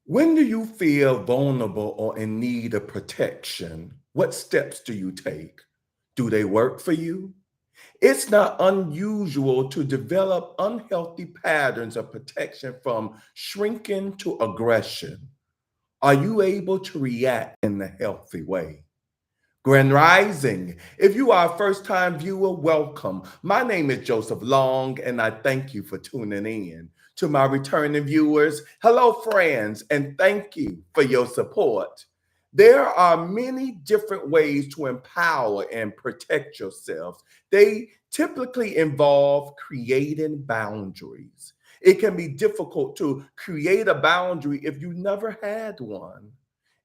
When do you feel vulnerable or in need of protection? What steps do you take? Do they work for you? It's not unusual to develop unhealthy patterns of protection from shrinking to aggression. Are you able to react in a healthy way? Grand Rising. If you are a first time viewer, welcome. My name is Joseph Long, and I thank you for tuning in. To my returning viewers, hello, friends, and thank you for your support. There are many different ways to empower and protect yourselves. They typically involve creating boundaries. It can be difficult to create a boundary if you never had one.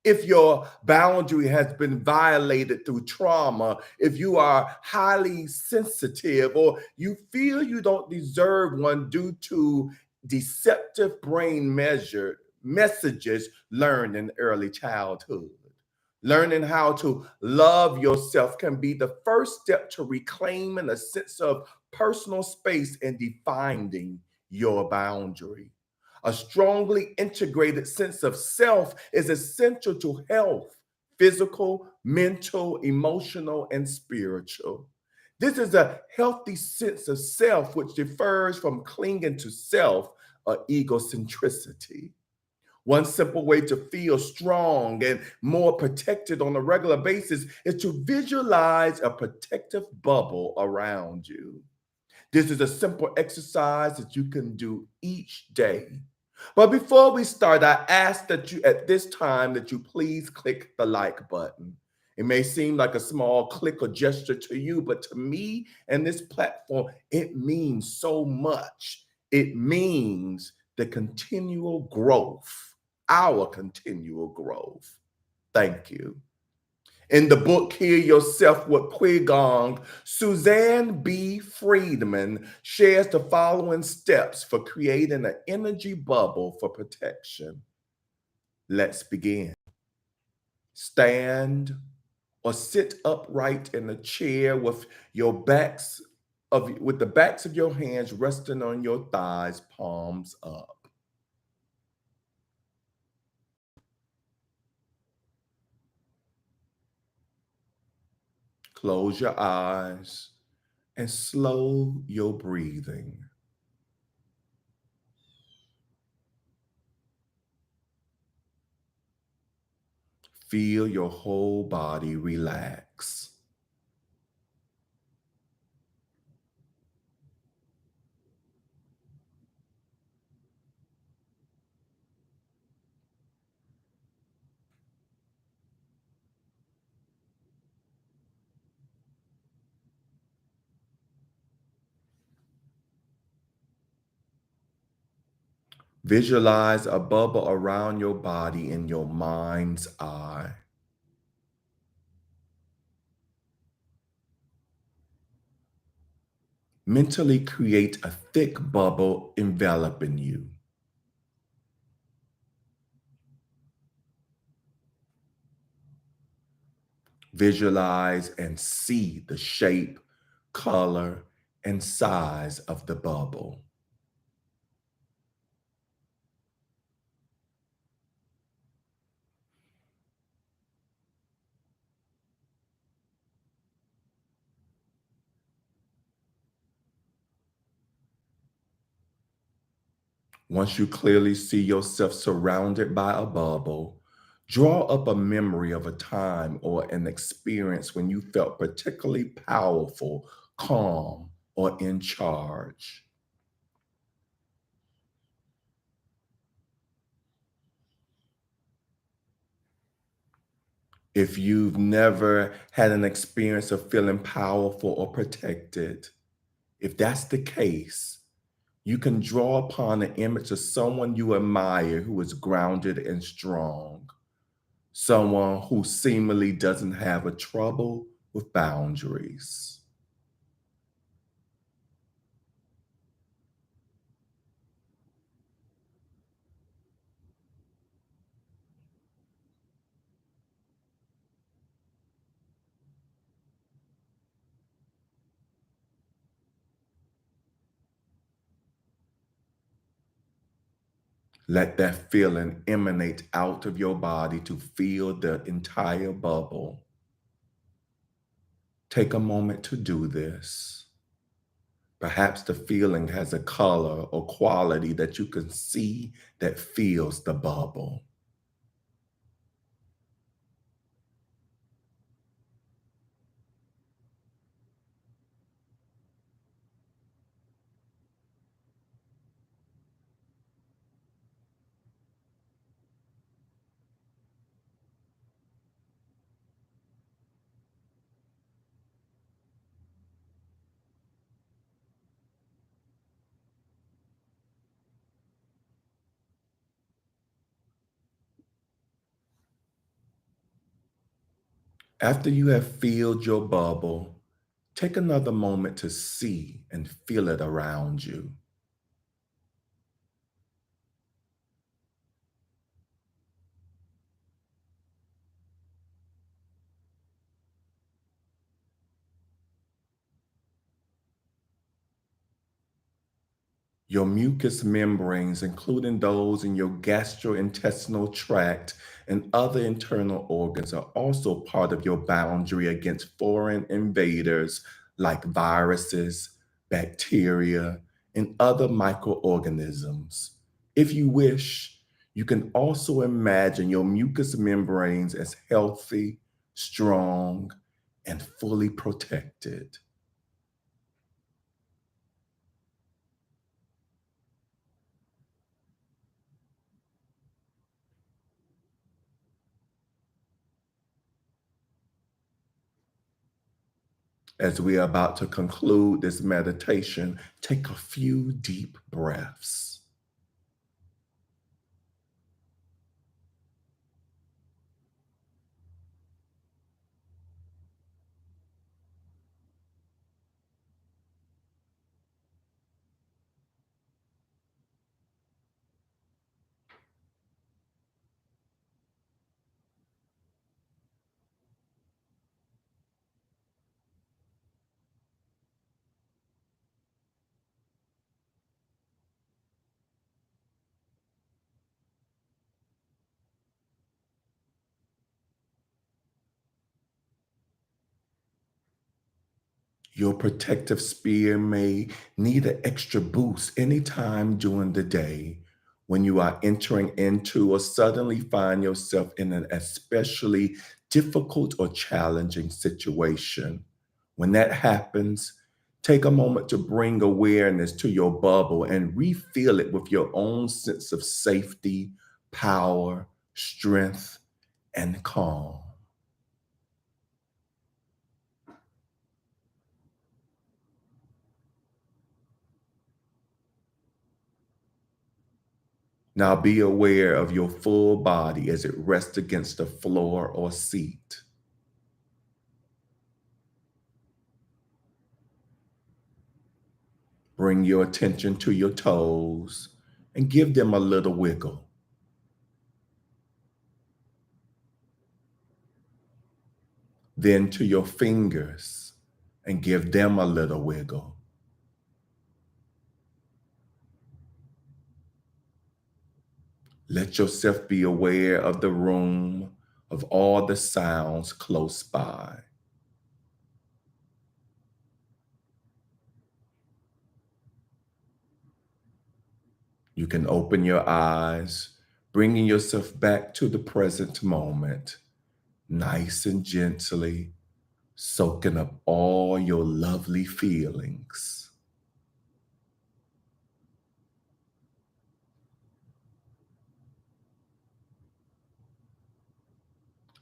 If your boundary has been violated through trauma, if you are highly sensitive, or you feel you don't deserve one due to deceptive brain measure messages learned in early childhood. Learning how to love yourself can be the first step to reclaiming a sense of personal space and defining your boundary. A strongly integrated sense of self is essential to health, physical, mental, emotional, and spiritual. This is a healthy sense of self, which differs from clinging to self or egocentricity. One simple way to feel strong and more protected on a regular basis is to visualize a protective bubble around you. This is a simple exercise that you can do each day. But before we start, I ask that you, at this time, that you please click the like button. It may seem like a small click or gesture to you, but to me and this platform, it means so much. It means the continual growth, our continual growth. Thank you. In the book Heal Yourself with Qigong, Suzanne B. Friedman shares the following steps for creating an energy bubble for protection. Let's begin. Stand or sit upright in a chair with with the backs of your hands resting on your thighs, palms up. Close your eyes and slow your breathing. Feel your whole body relax. Visualize a bubble around your body in your mind's eye. Mentally create a thick bubble enveloping you. Visualize and see the shape, color, and size of the bubble. Once you clearly see yourself surrounded by a bubble, draw up a memory of a time or an experience when you felt particularly powerful, calm, or in charge. If you've never had an experience of feeling powerful or protected, if that's the case, you can draw upon an image of someone you admire who is grounded and strong, someone who seemingly doesn't have a trouble with boundaries. Let that feeling emanate out of your body to feel the entire bubble. Take a moment to do this. Perhaps the feeling has a color or quality that you can see that fills the bubble. After you have filled your bubble, take another moment to see and feel it around you. Your mucous membranes, including those in your gastrointestinal tract and other internal organs, are also part of your boundary against foreign invaders like viruses, bacteria, and other microorganisms. If you wish, you can also imagine your mucous membranes as healthy, strong, and fully protected. As we are about to conclude this meditation, take a few deep breaths. Your protective spear may need an extra boost anytime during the day when you are entering into or suddenly find yourself in an especially difficult or challenging situation. When that happens, take a moment to bring awareness to your bubble and refill it with your own sense of safety, power, strength, and calm. Now be aware of your full body as it rests against the floor or seat. Bring your attention to your toes and give them a little wiggle. Then to your fingers and give them a little wiggle. Let yourself be aware of the room, of all the sounds close by. You can open your eyes, bringing yourself back to the present moment, nice and gently, soaking up all your lovely feelings.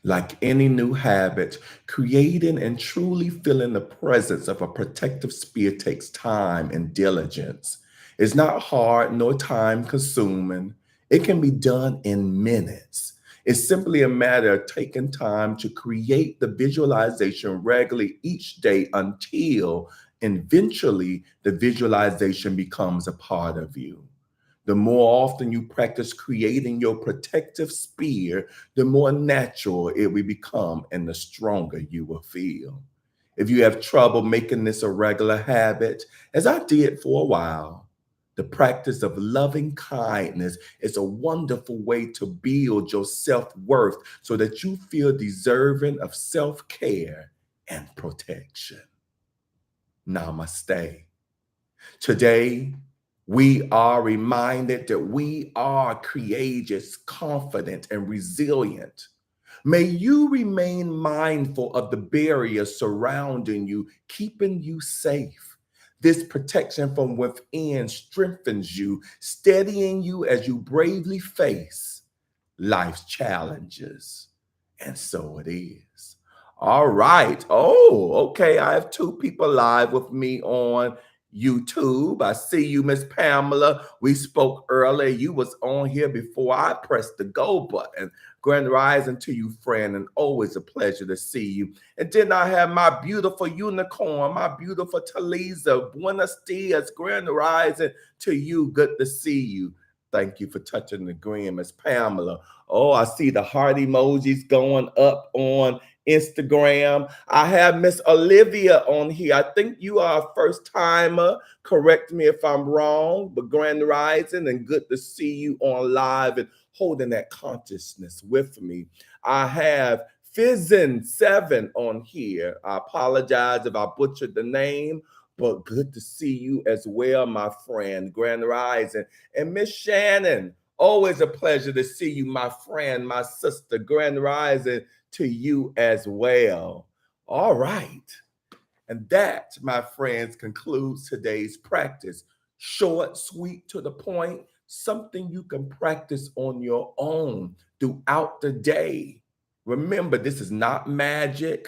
Like any new habit, creating and truly feeling the presence of a protective spear takes time and diligence. It's not hard nor time consuming. It can be done in minutes. It's simply a matter of taking time to create the visualization regularly each day until eventually the visualization becomes a part of you. The more often you practice creating your protective spear, the more natural it will become and the stronger you will feel. If you have trouble making this a regular habit, as I did for a while, The practice of loving kindness is a wonderful way to build your self-worth so that you feel deserving of self-care and protection. Namaste. Today, we are reminded that we are courageous, confident, and resilient. May you remain mindful of the barriers surrounding you, keeping you safe. This protection from within strengthens you, steadying you as you bravely face life's challenges. And so it is. All right. Oh, okay. I have two people live with me on YouTube. I see you, Miss Pamela. We spoke earlier. You was on here before I pressed the go button. Grand rising to you, friend, and always a pleasure to see you. And then I have my beautiful unicorn, my beautiful Talisa. Buenos dias, grand rising to you. Good to see you. Thank you for touching the green, Miss Pamela. Oh, I see the heart emojis going up on Instagram. I have Miss Olivia on here. I think you are a first timer. Correct me if I'm wrong, but grand rising and good to see you on live and holding that consciousness with me. I have Fizzin7 on here. I apologize if I butchered the name, but good to see you as well, my friend. Grand rising. And Miss Shannon, always a pleasure to see you, my friend, my sister. Grand rising to you as well. All right. And that, my friends, concludes today's practice. Short, sweet, to the point, something you can practice on your own throughout the day. Remember, this is not magic.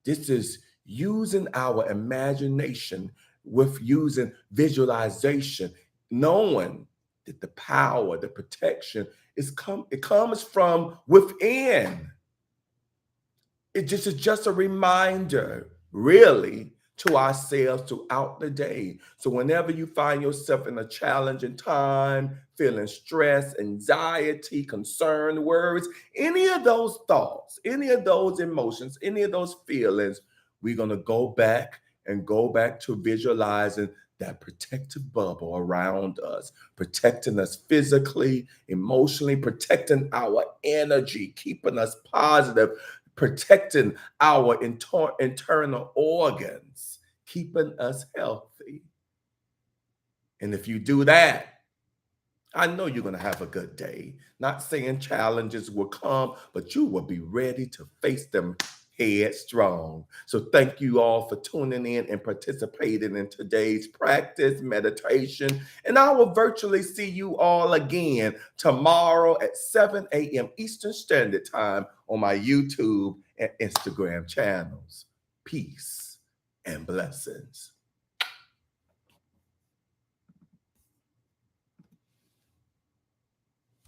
This is using our imagination with using visualization, knowing that the power, the protection it comes from within. It just is just a reminder, really, to ourselves throughout the day. So whenever you find yourself in a challenging time, feeling stress, anxiety, concern, worries, any of those thoughts, any of those emotions, any of those feelings, we're going to go back to visualizing that protective bubble around us, protecting us physically, emotionally, protecting our energy, keeping us positive, protecting our internal organs, keeping us healthy. And if you do that, I know you're going to have a good day. Not saying challenges will come, but you will be ready to face them headstrong. So thank you all for tuning in and participating in today's practice meditation. And I will virtually see you all again tomorrow at 7 a.m. Eastern Standard Time on my YouTube and Instagram channels. Peace and blessings.